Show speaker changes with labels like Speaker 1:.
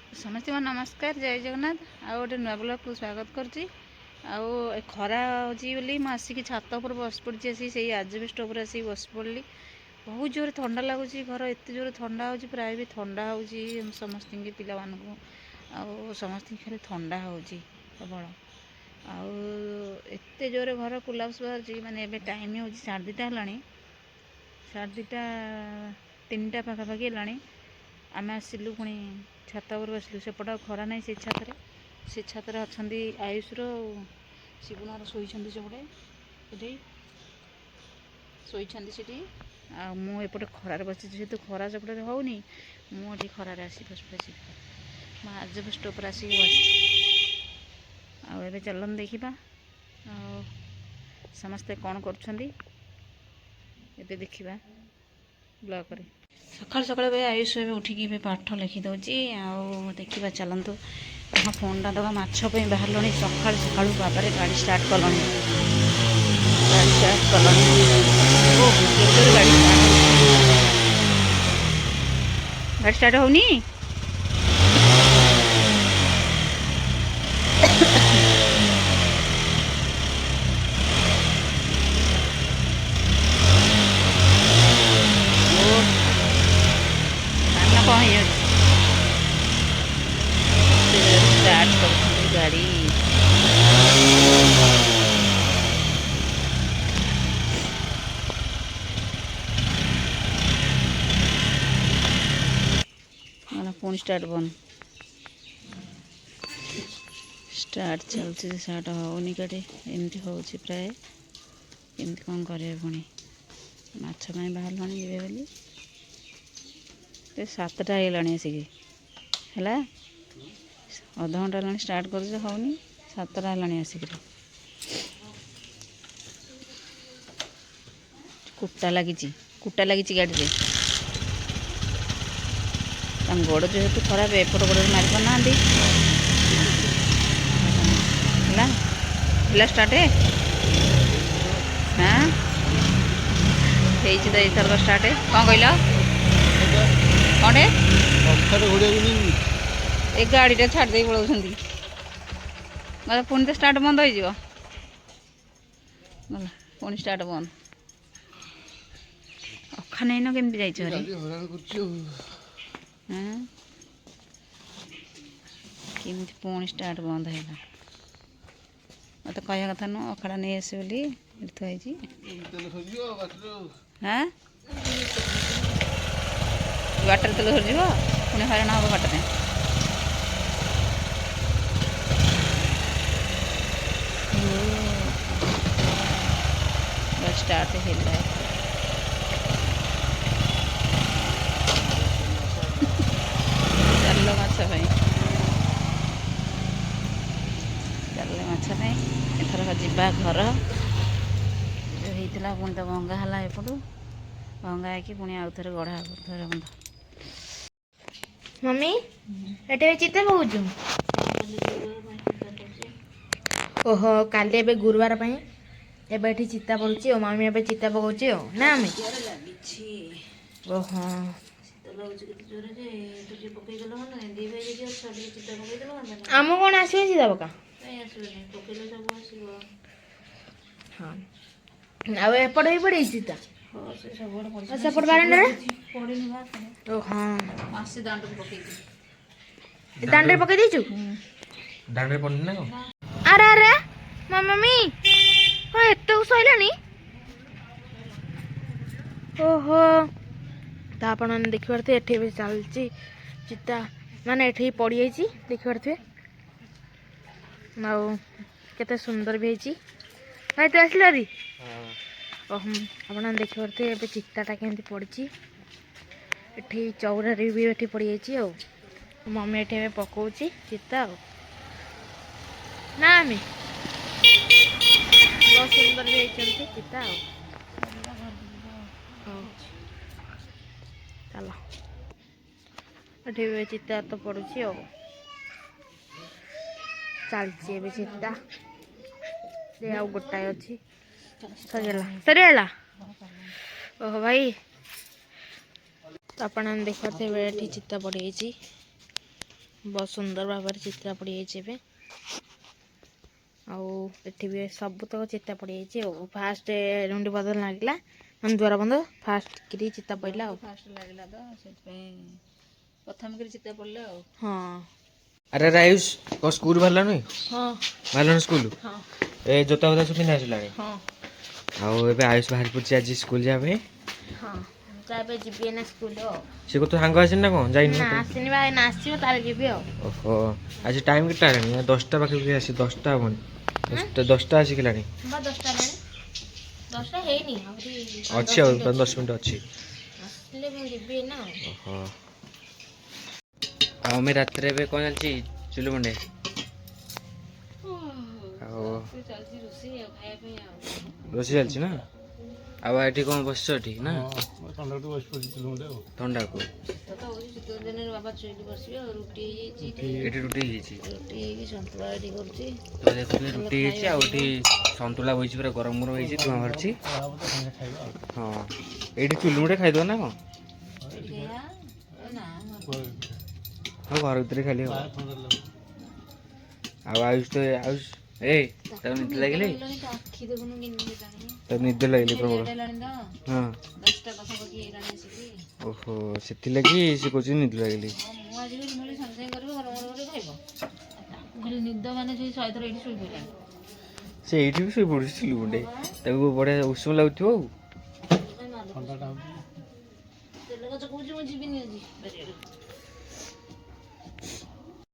Speaker 1: समस्त नमस्कार जय जगन्नाथ आ गोटे नुआ ब्लॉग को स्वागत करची खरा होची बोली मैं आसिक छात पर बस पड़ी से आजबेस्ट उपर आसिक बस पड़ी बहुत जोर ठंडा लगुच घर एत जोर ठंडा हो प्राय भी ठंडा हो समस्त पिला मानू समस्त खाली ठंडा हो प्रबल आते जोर घर कुलाप्स बाहर माने टाइम हो 2:30 है 2:30 पाखापाखि है आम आसिलु पुणी छात पर बसलु सेपट खरा ना से छातर अच्छा आयुषर शिवनार शोचते सेपटे ये शोचती मुझे खरार बस जेहतु खरा सेपटे होनी मुझे खरार आसी बस बस मैं आजबेस्ट उपर आसिक बस आए चलन देखा समस्ते कौन कर देखा ब्लॉग रे सकाल सकाल भाई आयुष ए उठिकी पाठ लिखिदे देखा चलतु हाँ फोनटा दबा माछपी बाहर सका सका बाबा गाड़ी स्टार्ट कल गाड़ी स्टार्ट कल गाड़ी स्टार्ट होनी स्टार्ट कर गाड़ी पुणी स्टार्ट बंद स्टार्ट चलती स्टार्ट होनी गाड़ी एमती हो प्राय एमती कौन करे पुणी माछ बाहर जे बोली 7टा है आसिक है अध घंटा है स्टार्ट कर होनी 7टा है आसिक कुटा लगी गाड़ी गोड़ जेहेतु खराब एपट गोड़ मारी पाना स्टार्ट हाँ हो स्टार्ट कौन कहल कौन ए गाड़ीटा छाड़ दे पलाउं मतलब पुणी तो स्टार्ट बंद हो पुणी स्टार्ट बंद अखा नहीं न केमती जाइए हाँ केमती पुणी स्टार्ट बंद है मत कह कथा नुह अखाड़ा नहीं आस बोली थी हाँ बाटर तेल सरीज पुणी हईराण हम बाटर स्टार्ट है चल माछपाई चल माछपाई एथरक जा घर जो होता पुणी तो भंगा है एपटू भंगा है पुणी आउ थे गढ़ा थोड़े बंद
Speaker 2: मम्मी एटे चिते पकाउछु ओहो काली एबे गुरुवार पई एबे एठी चिता पड़ुची ओ मम्मी एबे चिता पकाउची ओ ना मम्मी ओहो आम कौन आसो चिता पका हाँ आ एपट भी पड़े चिता सेपट बारंडा ओ हाँ दांडे पकई देचु
Speaker 3: दांडे पड़नी ना
Speaker 2: अरे अरे मम्मी हाँ एत सैलानी ओहो तो आप देखिपे एठी चलती चिता माने एठी पड़ जाइए देखिपे आते सुंदर भी है भाई तो आसल री आप देखिपे ए चिताटा केमती पड़ी एठी चौरारे भी एठी पड़ जाइए मम्मी एठी पकाउची चिता ना आम बहुत सुंदर भी होती चिता चलो ये चिता तो पड़ुची चलती चिता आ गोटाए अच्छी सरीगला ओह भाई तो आप देखते ये चिता पड़ ବହୁତ ସୁନ୍ଦର ଭାବରେ ଚିତ୍ର ପଡ଼ିଯାଇଛି ଏବେ। ଆଉ ଏଠି ବି ସବୁତକ ଚିତା ପଡ଼ିଯାଇଛି ଆଉ। ଫାଷ୍ଟ ରୁଣ୍ଡି ବଦଳ ଲାଗିଲା ମାନେ ଦ୍ୱାର ବନ୍ଧ ଫାଷ୍ଟ କିରି ଚିତା ପଡ଼ିଲା ଆଉ।
Speaker 1: ଫାଷ୍ଟ ଲାଗିଲା ତ ସେଥିପାଇଁ ପ୍ରଥମ କରି ଚିତା ପଡ଼ିଲା ଆଉ।
Speaker 2: ହଁ
Speaker 3: ଆରେ ଆରେ ଆୟୁଷ କଣ ସ୍କୁଲ ବାହାରିଲାଣି?
Speaker 2: ହଁ
Speaker 3: ବାହାରିଲାଣି ସ୍କୁଲ?
Speaker 2: ହଁ
Speaker 3: ଏ ଜୋତା ଫୋତା ସବୁ ପିନ୍ଧା ଆସିଲାଣି।
Speaker 2: ହଁ
Speaker 3: ଆଉ ଏବେ ଆୟୁଷ ବାହାରି ପଡ଼ିଛି ଆଜି ସ୍କୁଲ ଯିବା ପାଇଁ।
Speaker 2: ହଁ ତ ଏବେ ଯିବି ଏଇନା ସ୍କୁଲ ଆଉ।
Speaker 3: ସେ କଣ ତୋ ସାଙ୍ଗ ଆସିନି ନା କଣ? ଯାଇନି
Speaker 2: ନା
Speaker 3: ତ?
Speaker 2: ଆସିନି ବା ଏଇନା ଆସିବ ତାହେଲେ ଯିବି ଆଉ।
Speaker 3: ଓହୋ ଆଜି ଟାଇମ୍ କେତେଟା ହେଲାଣି? 10ଟା ପାଖାପାଖି ଆସି 10ଟା ହବନି। 10ଟା ଆସିଲାଣି।
Speaker 2: ବା 10ଟା ହେଲାଣି। 10ଟା ହେଇନି ଆହୁରି
Speaker 3: ଅଛି ଆଉ 10 ମିନିଟ୍ ଅଛି।
Speaker 2: ଆସିଲେ ମୁଁ ଯିବି ଏଇନା ଆଉ।
Speaker 3: ଓହୋ ଆଉ ଆମେ ରାତିରେ ଏବେ କ'ଣ ଚାଲିଛି ଚୁଲି ମୁଣ୍ଡେ? ଆଉ
Speaker 1: ଚାଲିଛି ରୋଷେଇ ଆଉ ଖାଇବା ପାଇଁ ଆଉ।
Speaker 3: ରୋଷେଇ ଚାଲିଛି ନା? ଆଉ ଏଠି କ'ଣ ବସିଛ ଏଠି ନା? ଥଣ୍ଡାକୁ
Speaker 1: ଶୀତ ତ ହଉଛି, ଶୀତ ଦିନରେ ବାବା ଚୁଲି ବସିବେ ଆଉ। ରୁଟି ହେଇଯାଇଛି,
Speaker 3: ଏଠି ରୁଟି ହେଇଯାଇଛି।
Speaker 1: ରୁଟି ହେଇକି ସନ୍ତୁଳା ଏଠି କରୁଛି।
Speaker 3: ତ ଦେଖୁଥିଲି ରୁଟି ହେଇଛି ଆଉ ଏଠି ସନ୍ତୁଳା ବହିଛି ପୁରା ଗରମ ଗରମ ହେଇଛି ଧୂଆଁ ବାହାରୁଛି। ହଁ ଏଇଠି ଚୁଲି ମୁଣ୍ଡେ ଖାଇଦେବ ନା କ'ଣ? ହଁ ଘର ଭିତରେ ଖାଲି ହବ। ଆଉ ଆୟୁଷ ତ ଆୟୁଷ ତାକୁ ନିଦ ଲାଗିଲେ?
Speaker 1: ଆଖି ଦେଖୁନୁ କେମିତି ହେଲାଣି।
Speaker 3: ତାକୁ ନିଦ ଲାଗିଲେ ପ୍ରବଳ।
Speaker 1: ଲେଟ୍ ହେଲାଣି ତ,
Speaker 3: ହଁ
Speaker 1: 10ଟା ପାଖାପାଖି ହେଇଗଲାଣି ଆସିକି।
Speaker 3: ଓହୋ ସେଥିଲାଗି ସେ କହୁଛି ନିଦ ଲାଗିଲି।
Speaker 1: ହଁ ମୁଁ ଆଜି ବି ସାଙ୍ଗେ ସାଙ୍ଗେ କରିବି, ଗରମ ଗରମ କରି ଖାଇବ। ତାକୁ ଖାଲି ନିଦ ମାନେ ସେଇ 100 ଥର ଏଇଠି ଶୋଇ ପଡ଼ିଲାଣି।
Speaker 3: ସେ ଏଇଠି ବି ଶୋଇ ପଡୁଛି ଚୁଲି ମୁଣ୍ଡେ। ତାକୁ ବଢ଼ିଆ ଉଷୁମ ଲାଗୁଥିବ ଆଉ।
Speaker 1: ତେଲ ଗଛ କହୁଛି ମୁଁ ଯିବିନି ଆଜି ବାରିଆଡ଼େ।